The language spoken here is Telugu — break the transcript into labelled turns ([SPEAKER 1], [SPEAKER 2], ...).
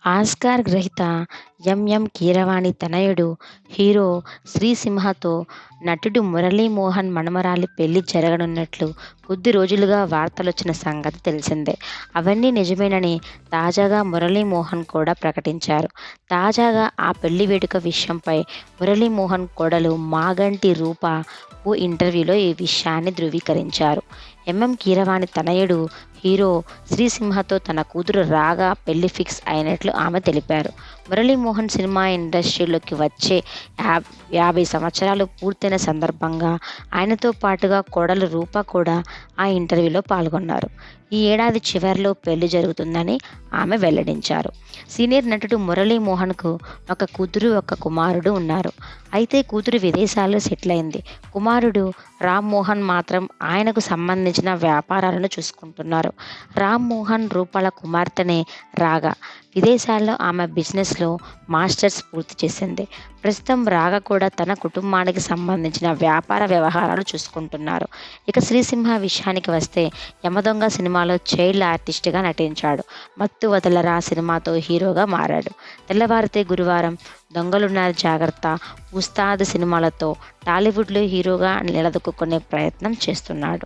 [SPEAKER 1] ఆస్కార్ గ్రహీత ఎంఎం కీరవాణి తనయుడు, హీరో 'శ్రీసింహ'తో నటుడు మురళీమోహన్ మనుమరాలి పెళ్లి జరగనున్నట్లు కొద్ది రోజులుగా వార్తలొచ్చిన సంగతి తెలిసిందే. అవన్నీ నిజమేనని తాజాగా మురళీమోహన్ కూడా ప్రకటించారు. తాజాగా ఆ పెళ్లి వేడుక విషయంపై మురళీమోహన్ కోడలు మాగంటి రూప ఓ ఇంటర్వ్యూలో ఈ విషయాన్ని ధృవీకరించారు. ఎంఎం కీరవాణి తనయుడు, హీరో 'శ్రీసింహ'తో తన కూతురు రాగా పెళ్లి ఫిక్స్ అయినట్లు ఆమె తెలిపారు. మురళీమోహన్ సినిమా ఇండస్ట్రీలోకి వచ్చి 50 సంవత్సరాలు పూర్తయిన సందర్భంగా ఆయనతో పాటుగా కోడలు రూప కూడా ఆ ఇంటర్వ్యూలో పాల్గొన్నారు. ఈ ఏడాది చివర్లో పెళ్లి జరుగుతుందని ఆమె వెల్లడించారు. సీనియర్ నటుడు మురళీమోహన్కు ఒక కూతురు, ఒక కుమారుడు ఉన్నారు. అయితే కూతురు విదేశాల్లో సెటిల్ అయింది. కుమారుడు రామ్మోహన్ మాత్రం ఆయనకు సంబంధించిన వ్యాపారాలను చూసుకుంటున్నారు. రామ్మోహన్ రూపాల కుమార్తెనే రాగా. విదేశాల్లో ఆమె బిజినెస్లో మాస్టర్స్ పూర్తి చేసింది. ప్రస్తుతం రాగా కూడా తన కుటుంబానికి సంబంధించిన వ్యాపార వ్యవహారాలు చూసుకుంటున్నారు. ఇక 'శ్రీసింహ' విషయానికి వస్తే యమదొంగ సినిమాలో చైల్డ్ ఆర్టిస్ట్గా నటించాడు. 'మత్తు వదలరా' సినిమాతో హీరోగా మారాడు. తెల్లవారితే గురువారం, 'దొంగలున్నారు జాగ్రత్త', 'ఉస్తాద్' సినిమాలతో టాలీవుడ్లో హీరోగా నిలదొక్కుకునే ప్రయత్నం చేస్తున్నాడు.